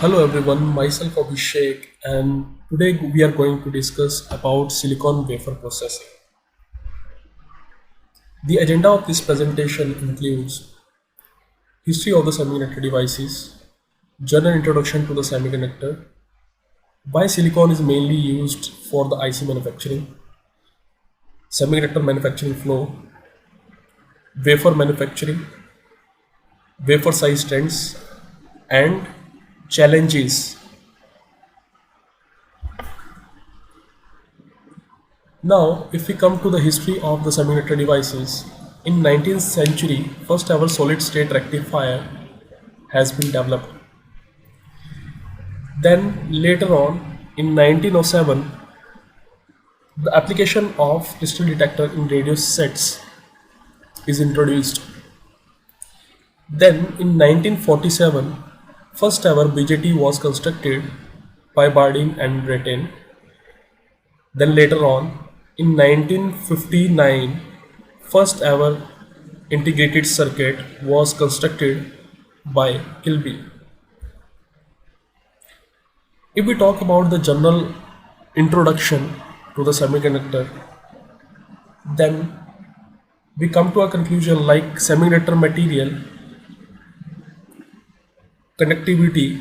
Hello everyone, myself Abhishek, and today we are going to discuss about silicon wafer processing. The agenda of this presentation includes history of the semiconductor devices, general introduction to the semiconductor, why silicon is mainly used for the IC manufacturing, semiconductor manufacturing flow, wafer manufacturing, wafer size trends, and challenges. Now, if we come to the history of the semiconductor devices, in 19th century, first ever solid state rectifier has been developed. Then later on, in 1907, the application of crystal detector in radio sets is introduced. Then in 1947, first ever BJT was constructed by Bardeen and Brattain. Then later on, in 1959, first ever integrated circuit was constructed by Kilby. If we talk about the general introduction to the semiconductor, then we come to a conclusion like semiconductor material conductivity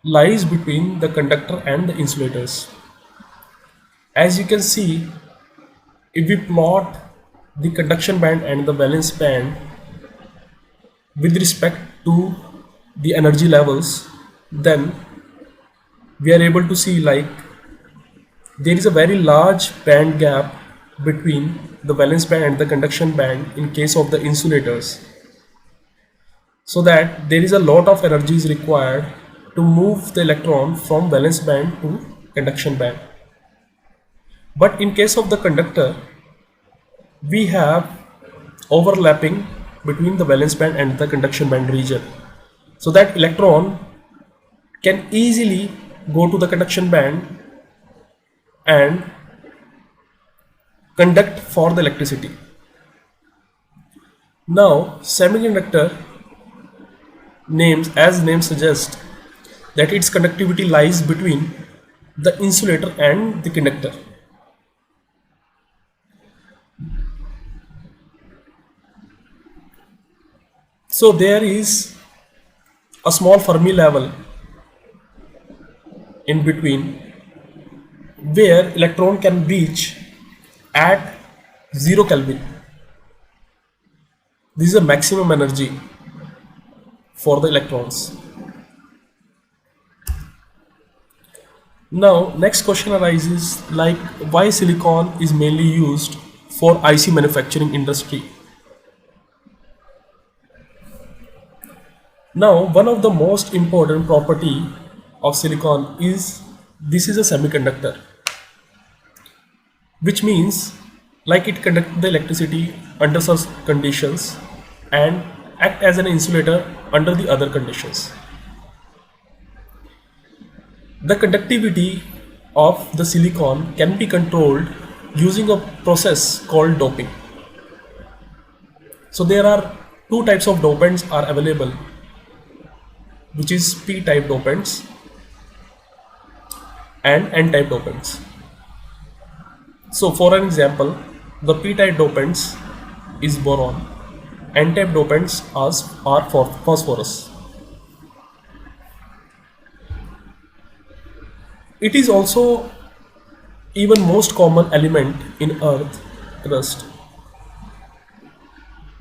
lies between the conductor and the insulators. As you can see, if we plot the conduction band and the valence band with respect to the energy levels, then we are able to see like there is a very large band gap between the valence band and the conduction band in case of the insulators, so that there is a lot of energy is required to move the electron from valence band to conduction band. But in case of the conductor, we have overlapping between the valence band and the conduction band region, so that electron can easily go to the conduction band and conduct for the electricity. Now, semiconductor names, as name suggests, that its conductivity lies between the insulator and the conductor. So there is a small Fermi level in between where electron can reach at 0 Kelvin. This is a maximum energy for the electrons. Now, next question arises like why silicon is mainly used for IC manufacturing industry. Now, one of the most important property of silicon is this is a semiconductor, which means like it conducts the electricity under such conditions and act as an insulator under the other conditions. The conductivity of the silicon can be controlled using a process called doping. So there are two types of dopants are available, which is p-type dopants and n-type dopants. So for an example, the p-type dopants is boron, n-type dopants are for phosphorus. It is also even most common element in earth crust.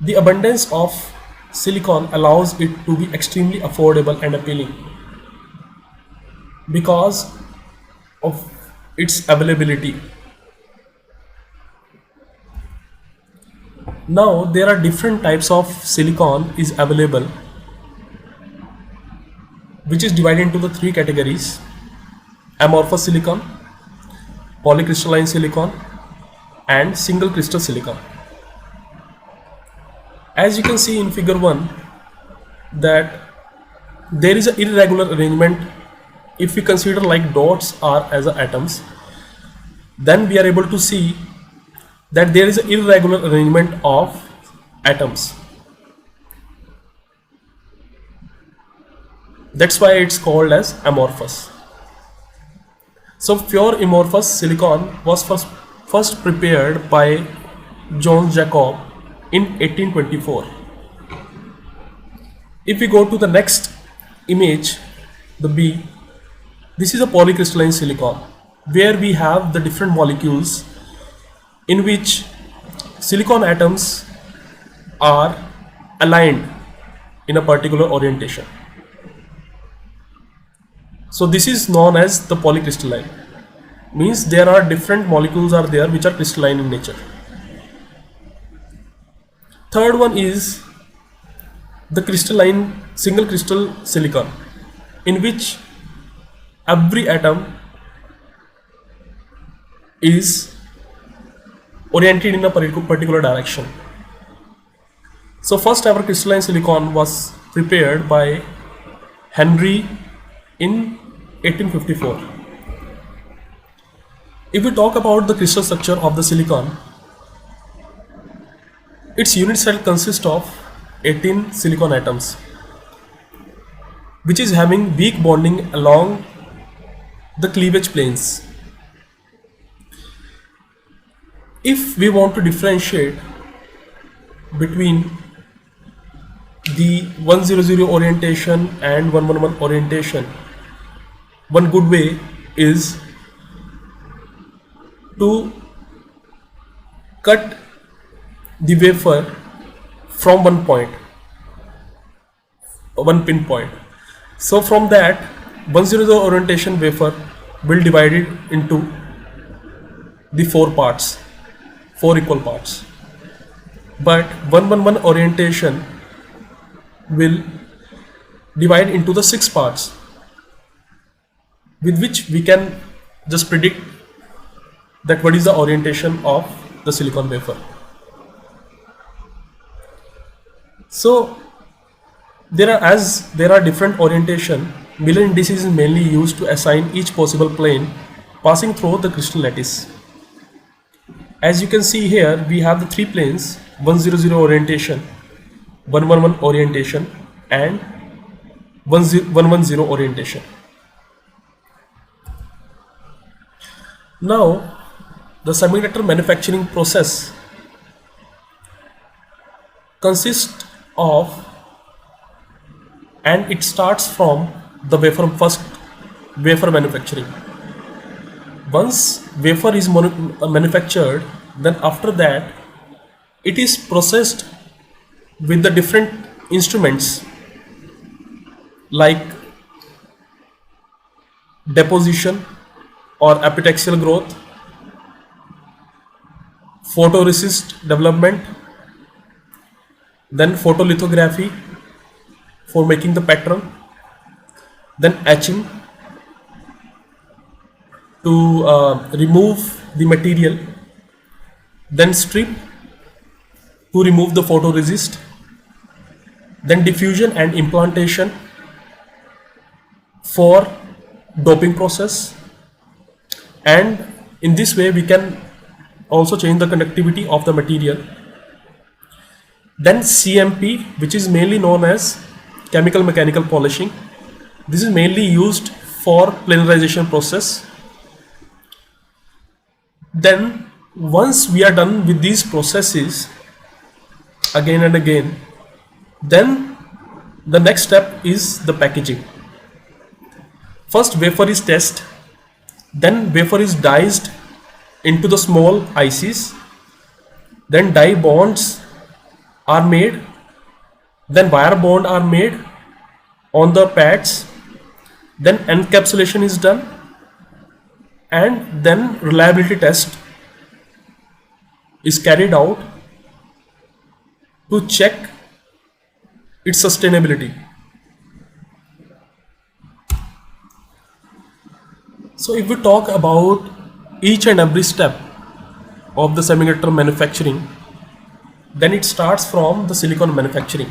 The abundance of silicon allows it to be extremely affordable and appealing because of its availability. Now there are different types of silicon is available, which is divided into the three categories: amorphous silicon, polycrystalline silicon, and single crystal silicon. As you can see in figure 1 that there is an irregular arrangement. If we consider like dots are as atoms, then we are able to see that there is an irregular arrangement of atoms. That's why it's called as amorphous. So pure amorphous silicon was first prepared by John Jacob in 1824. If we go to the next image, the B, this is a polycrystalline silicon where we have the different molecules in which silicon atoms are aligned in a particular orientation. So this is known as the polycrystalline. Means there are different molecules are there which are crystalline in nature. Third one is the crystalline single crystal silicon, in which every atom is oriented in a particular direction. So first ever crystalline silicon was prepared by Henry in 1854. If we talk about the crystal structure of the silicon, its unit cell consists of 18 silicon atoms, which is having weak bonding along the cleavage planes. If we want to differentiate between the 100 orientation and 111 orientation, one good way is to cut the wafer from one point, one pinpoint. So from that 100 orientation wafer will divide it into the four parts, four equal parts. But 111 orientation will divide into the six parts, with which we can just predict that what is the orientation of the silicon wafer. So there are different orientation, Miller indices is mainly used to assign each possible plane passing through the crystal lattice. As you can see here, we have the three planes: 100 orientation, 111 orientation, and 110 orientation. Now, the semiconductor manufacturing process consists of, and it starts from the first wafer manufacturing. Once wafer is manufactured, then after that it is processed with the different instruments like deposition or epitaxial growth, photoresist development, then photolithography for making the pattern, then etching to remove the material, then strip to remove the photoresist, then diffusion and implantation for doping process, and in this way we can also change the conductivity of the material. Then CMP, which is mainly known as chemical mechanical polishing. This is mainly used for planarization process. Then once we are done with these processes again and again, then the next step is the packaging. First wafer is test, then wafer is diced into the small ICs, then die bonds are made, then wire bond are made on the pads, then encapsulation is done, and then reliability test is carried out to check its sustainability. So if we talk about each and every step of the semiconductor manufacturing, then it starts from the silicon manufacturing.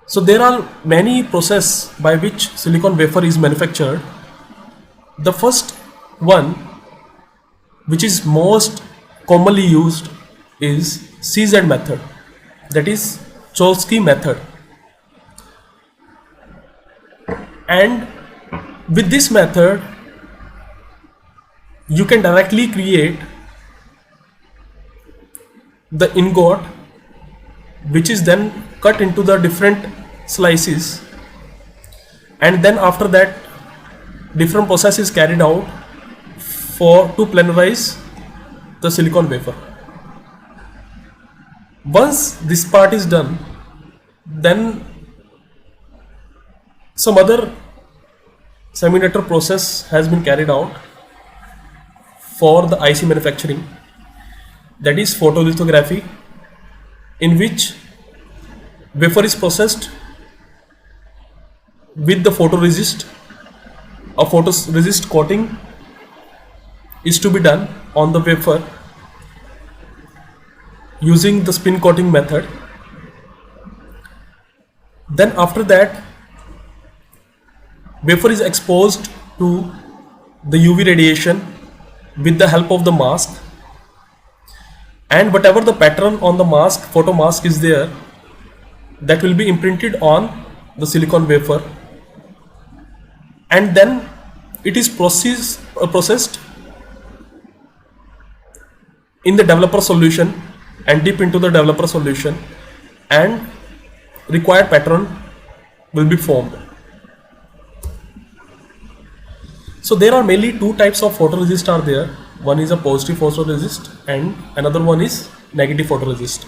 So there are many processes by which silicon wafer is manufactured. The first one, which is most commonly used, is CZ method, that is Cholesky method. And with this method you can directly create the ingot, which is then cut into the different slices, and then after that different process is carried out to planarize the silicon wafer. Once this part is done, then some other semiconductor process has been carried out for the IC manufacturing, that is photolithography, in which wafer is processed with the photoresist. A photoresist coating is to be done on the wafer using the spin coating method. Then after that wafer is exposed to the UV radiation with the help of the mask, and whatever the pattern on the mask, photo mask is there, that will be imprinted on the silicon wafer, and then it is processed in the developer solution and dip into the developer solution, and required pattern will be formed. So there are mainly two types of photoresist are there. One is a positive photoresist and another one is negative photoresist.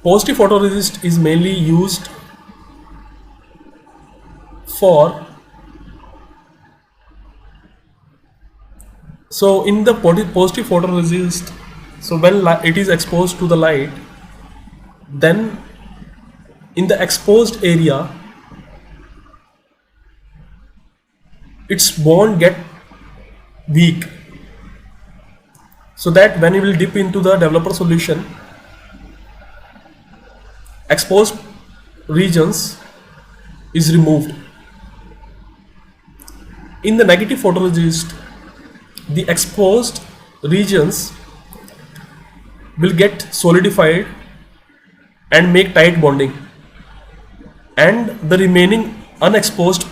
Positive photoresist is mainly used for, so in the positive photoresist, so when it is exposed to the light, then in the exposed area its bond get weak, so that when you will dip into the developer solution, exposed regions is removed. In the negative photoresist, the exposed regions will get solidified and make tight bonding, and the remaining unexposed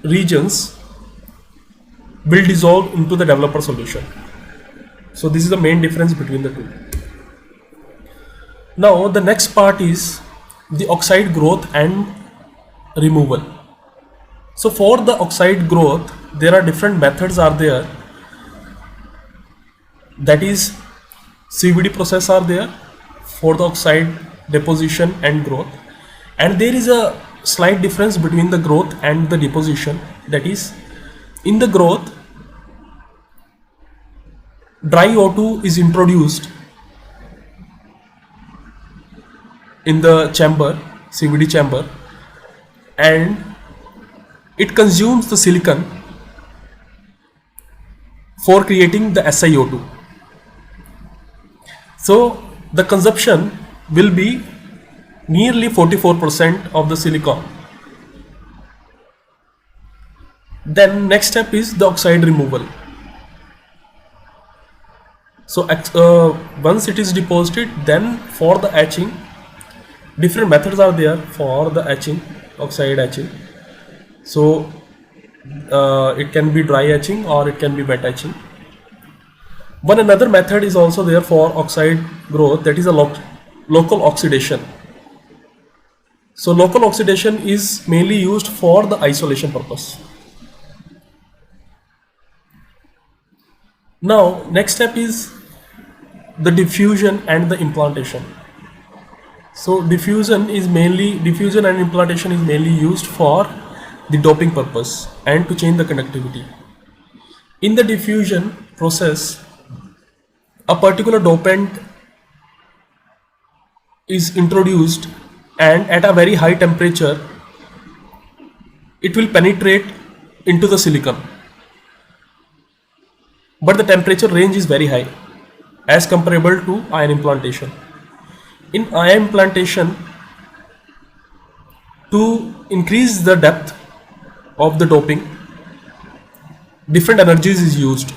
regions will dissolve into the developer solution. So this is the main difference between the two. Now the next part is the oxide growth and removal. So for the oxide growth there are different methods are there, that is CVD process are there for the oxide deposition and growth, and there is a slight difference between the growth and the deposition. That is, in the growth dry O2 is introduced in the chamber, CVD chamber, and it consumes the silicon for creating the SiO2. So the consumption will be nearly 44% of the silicon. Then next step is the oxide removal. So once it is deposited, then for the etching, different methods are there for the etching, oxide etching. So it can be dry etching or it can be wet etching. One another method is also there for oxide growth, that is a local oxidation. So local oxidation is mainly used for the isolation purpose. Now next step is the diffusion and the implantation. So diffusion and implantation is mainly used for the doping purpose and to change the conductivity. In the diffusion process, a particular dopant is introduced, and at a very high temperature it will penetrate into the silicon, but the temperature range is very high as comparable to ion implantation. In ion implantation, to increase the depth of the doping, different energies is used.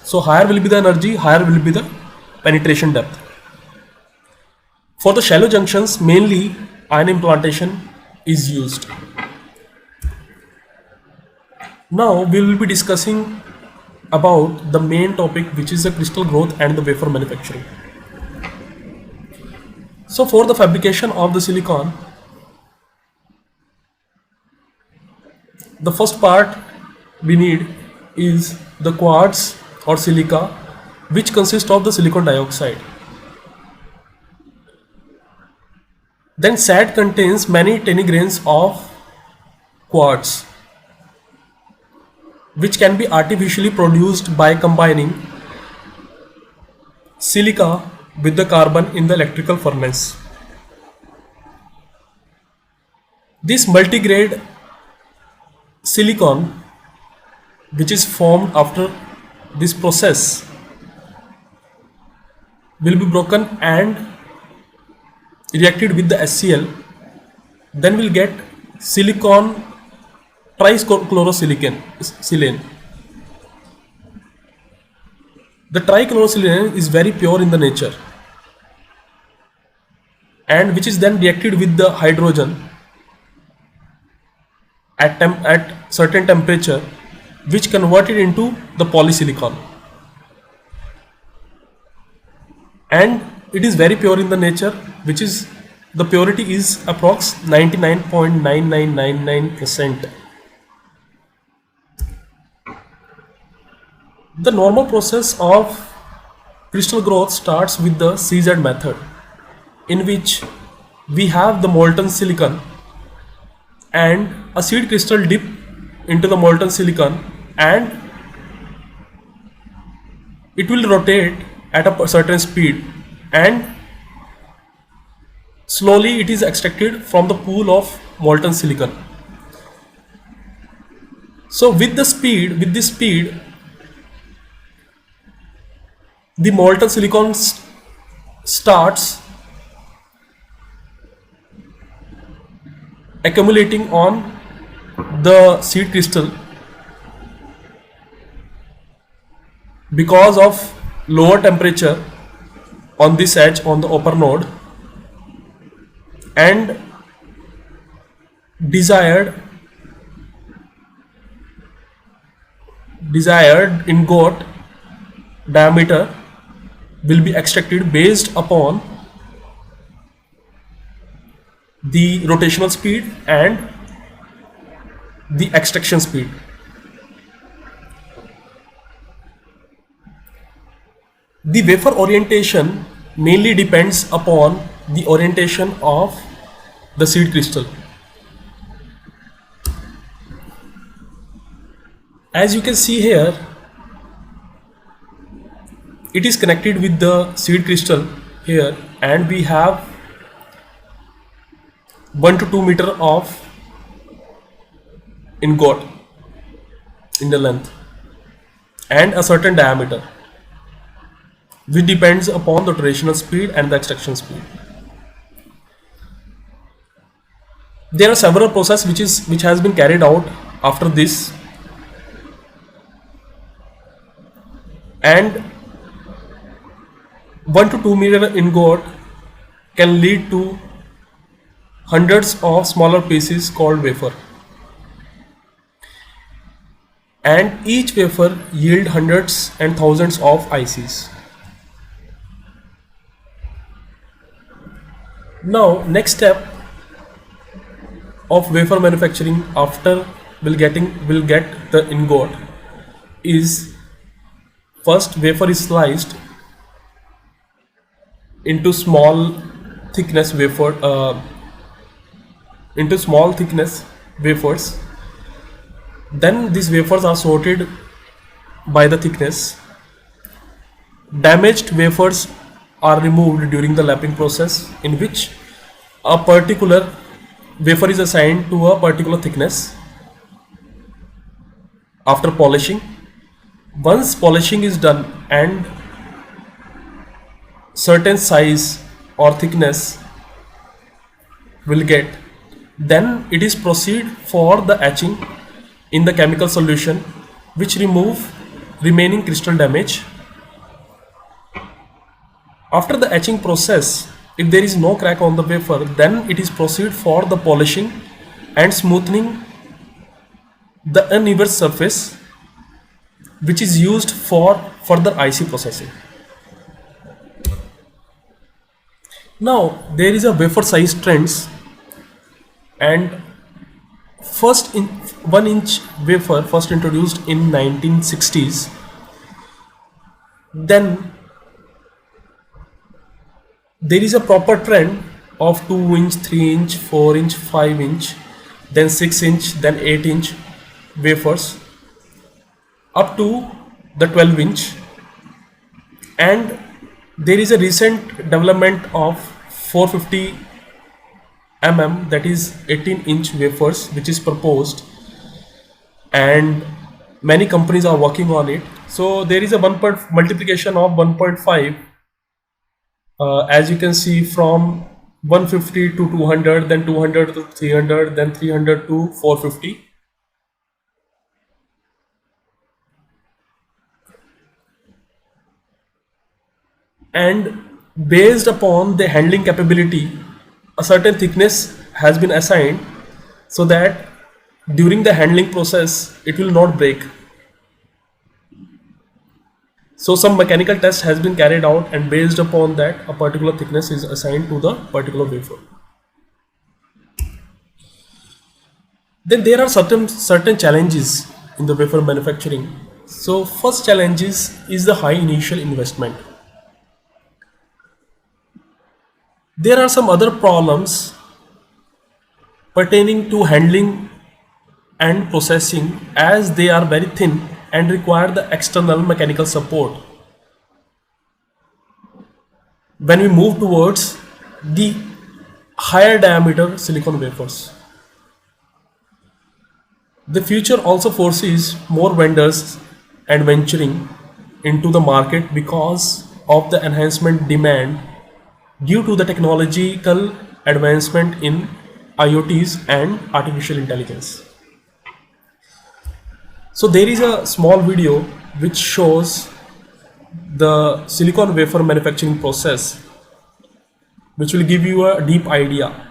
So higher will be the energy, higher will be the penetration depth. For the shallow junctions, mainly ion implantation is used. Now we will be discussing about the main topic, which is the crystal growth and the wafer manufacturing. So for the fabrication of the silicon, the first part we need is the quartz or silica, which consists of the silicon dioxide. Then SAD contains many tiny grains of quartz, which can be artificially produced by combining silica with the carbon in the electrical furnace. This multigrade silicon, which is formed after this process, will be broken and reacted with the HCl. Then we'll get silicon trichlorosilane. The trichlorosilane is very pure in the nature, and which is then reacted with the hydrogen at certain temperature, which converted into the polysilicon, and it is very pure in the nature, which is the purity is approx 99.9999%. The normal process of crystal growth starts with the CZ method, in which we have the molten silicon and a seed crystal dip into the molten silicon, and it will rotate at a certain speed, and slowly it is extracted from the pool of molten silicon. So with this speed, the molten silicon starts accumulating on the seed crystal because of lower temperature on this edge, on the upper node, and desired ingot diameter will be extracted based upon the rotational speed and the extraction speed. The wafer orientation mainly depends upon the orientation of the seed crystal. As you can see here, it is connected with the seed crystal here, and we have 1 to 2 meter of ingot in the length and a certain diameter, which depends upon the rotational speed and the extraction speed. There are several processes which has been carried out after this, and 1 to 2 meter ingot can lead to hundreds of smaller pieces called wafer, and each wafer yield hundreds and thousands of ICs. Now next step of wafer manufacturing after we'll get the ingot is, first wafer is sliced into small thickness wafers. Then these wafers are sorted by the thickness. Damaged wafers are removed during the lapping process, in which a particular wafer is assigned to a particular thickness. After polishing, once polishing is done and certain size or thickness will get, then it is proceed for the etching in the chemical solution, which remove remaining crystal damage. After the etching process, if there is no crack on the wafer, then it is proceed for the polishing, and smoothing the uneven surface, which is used for further IC processing. Now there is a wafer size trends, and first in 1 inch wafer first introduced in 1960s. Then there is a proper trend of 2 inch, 3 inch, 4 inch, 5 inch, then 6 inch, then 8 inch wafers up to the 12 inch. And there is a recent development of 450 that is 18-inch wafers, which is proposed, and many companies are working on it. So there is a multiplication of 1.5, as you can see, from 150 to 200, then 200 to 300, then 300 to 450. And based upon the handling capability, a certain thickness has been assigned so that during the handling process it will not break. So some mechanical test has been carried out, and based upon that a particular thickness is assigned to the particular wafer. Then there are certain challenges in the wafer manufacturing. So first challenge is the high initial investment. There are some other problems pertaining to handling and processing, as they are very thin and require the external mechanical support. When we move towards the higher diameter silicon wafers, the future also foresees more vendors and venturing into the market because of the enhancement demand due to the technological advancement in IoTs and artificial intelligence. So there is a small video which shows the silicon wafer manufacturing process, which will give you a deep idea.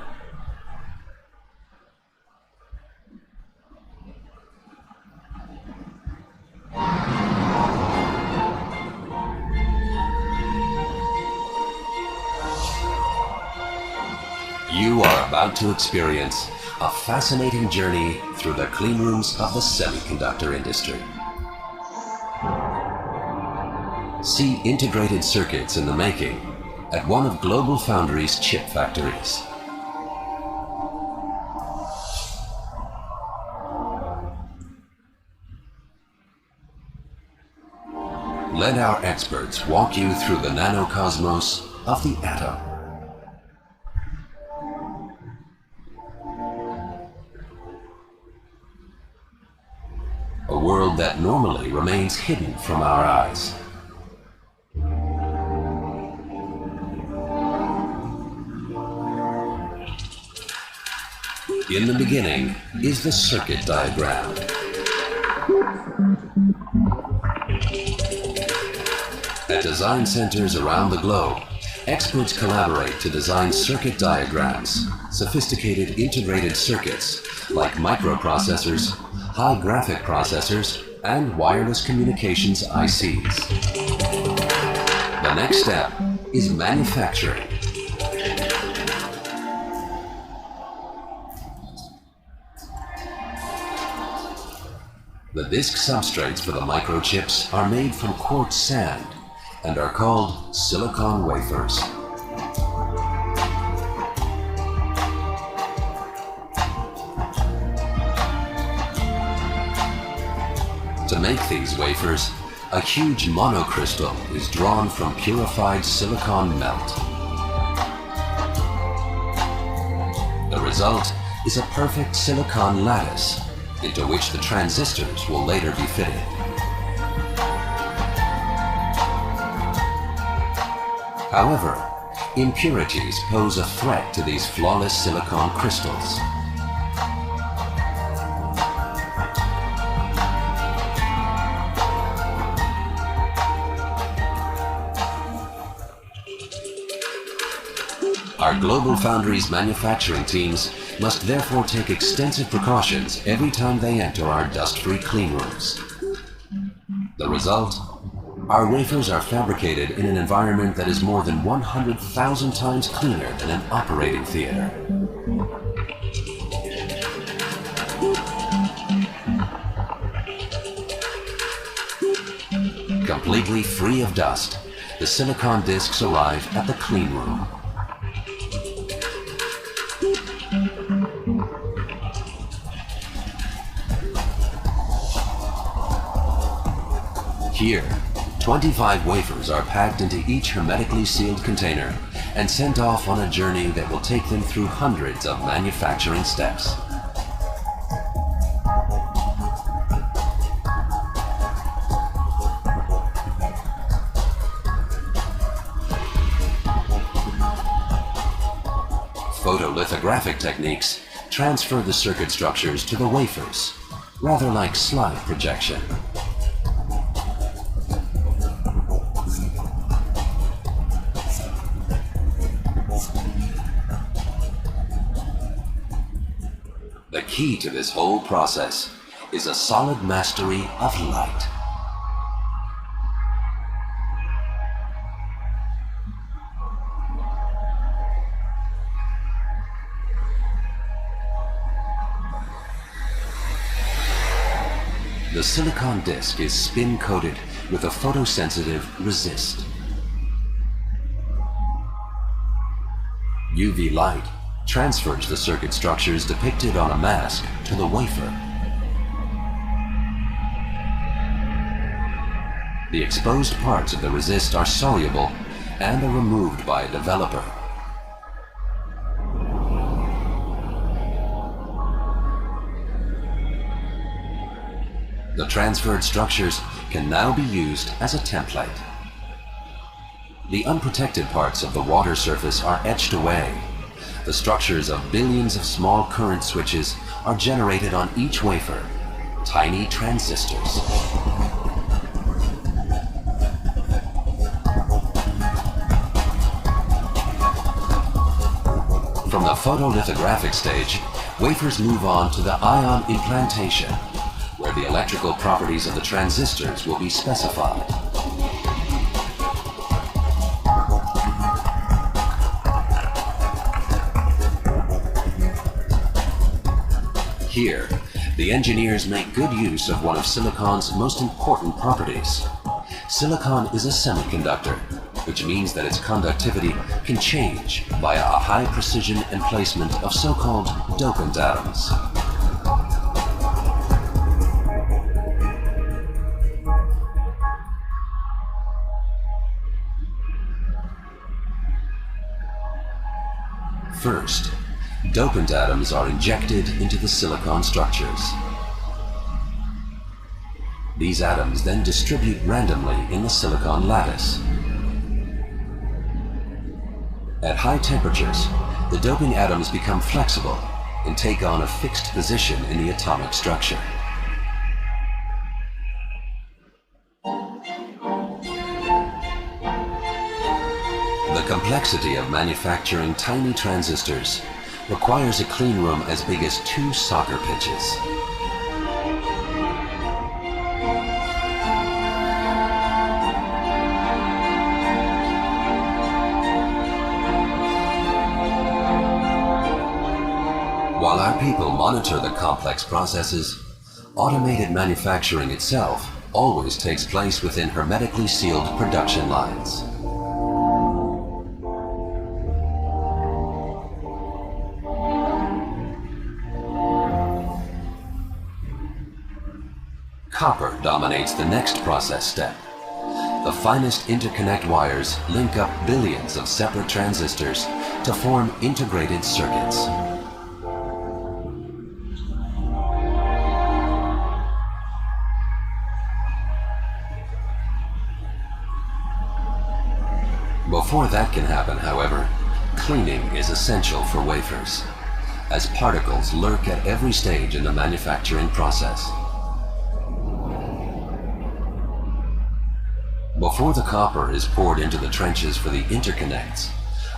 You are about to experience a fascinating journey through the clean rooms of the semiconductor industry. See integrated circuits in the making at one of GlobalFoundries' chip factories. Let our experts walk you through the nanocosmos of the atom. A world that normally remains hidden from our eyes. In the beginning is the circuit diagram. At design centers around the globe, experts collaborate to design circuit diagrams, sophisticated integrated circuits like microprocessors, high graphic processors, and wireless communications ICs. The next step is manufacturing. The disk substrates for the microchips are made from quartz sand and are called silicon wafers. To make these wafers, a huge monocrystal is drawn from purified silicon melt. The result is a perfect silicon lattice into which the transistors will later be fitted. However, impurities pose a threat to these flawless silicon crystals. Our GlobalFoundries manufacturing teams must therefore take extensive precautions every time they enter our dust-free clean rooms. The result? Our wafers are fabricated in an environment that is more than 100,000 times cleaner than an operating theater. Completely free of dust, the silicon discs arrive at the clean room. Here, 25 wafers are packed into each hermetically sealed container and sent off on a journey that will take them through hundreds of manufacturing steps. Photolithographic techniques transfer the circuit structures to the wafers, rather like slide projection. The key to this whole process is a solid mastery of light. The silicon disc is spin-coated with a photosensitive resist. UV light transfers the circuit structures depicted on a mask to the wafer. The exposed parts of the resist are soluble and are removed by a developer. The transferred structures can now be used as a template. The unprotected parts of the water surface are etched away. The structures of billions of small current switches are generated on each wafer, tiny transistors. From the photolithographic stage, wafers move on to the ion implantation, where the electrical properties of the transistors will be specified. Here, the engineers make good use of one of silicon's most important properties. Silicon is a semiconductor, which means that its conductivity can change via a high precision emplacement of so-called dopant atoms. First, dopant atoms are injected into the silicon structures. These atoms then distribute randomly in the silicon lattice. At high temperatures, the doping atoms become flexible and take on a fixed position in the atomic structure. The complexity of manufacturing tiny transistors requires a clean room as big as 2 soccer pitches. While our people monitor the complex processes, automated manufacturing itself always takes place within hermetically sealed production lines. Copper dominates the next process step. The finest interconnect wires link up billions of separate transistors to form integrated circuits. Before that can happen, however, cleaning is essential for wafers, as particles lurk at every stage in the manufacturing process. Before the copper is poured into the trenches for the interconnects,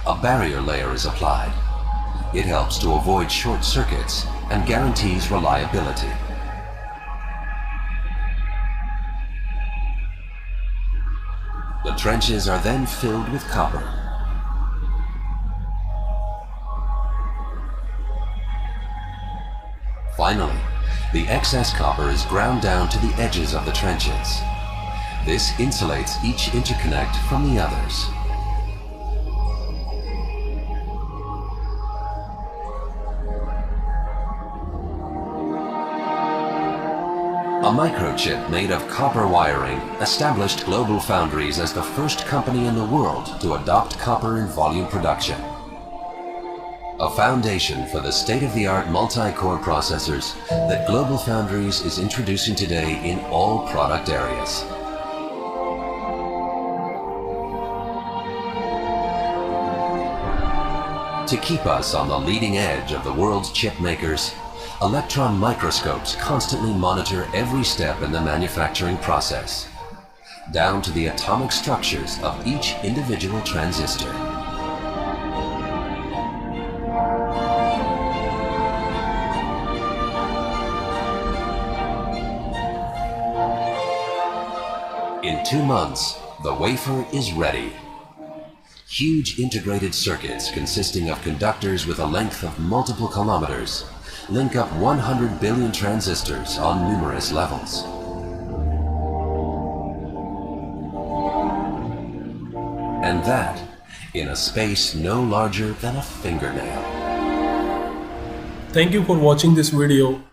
a barrier layer is applied. It helps to avoid short circuits and guarantees reliability. The trenches are then filled with copper. Finally, the excess copper is ground down to the edges of the trenches. This insulates each interconnect from the others. A microchip made of copper wiring established GlobalFoundries as the first company in the world to adopt copper in volume production. A foundation for the state-of-the-art multi-core processors that GlobalFoundries is introducing today in all product areas. To keep us on the leading edge of the world's chip makers, electron microscopes constantly monitor every step in the manufacturing process, down to the atomic structures of each individual transistor. In 2 months, the wafer is ready. Huge integrated circuits consisting of conductors with a length of multiple kilometers link up 100 billion transistors on numerous levels. And that in a space no larger than a fingernail. Thank you for watching this video.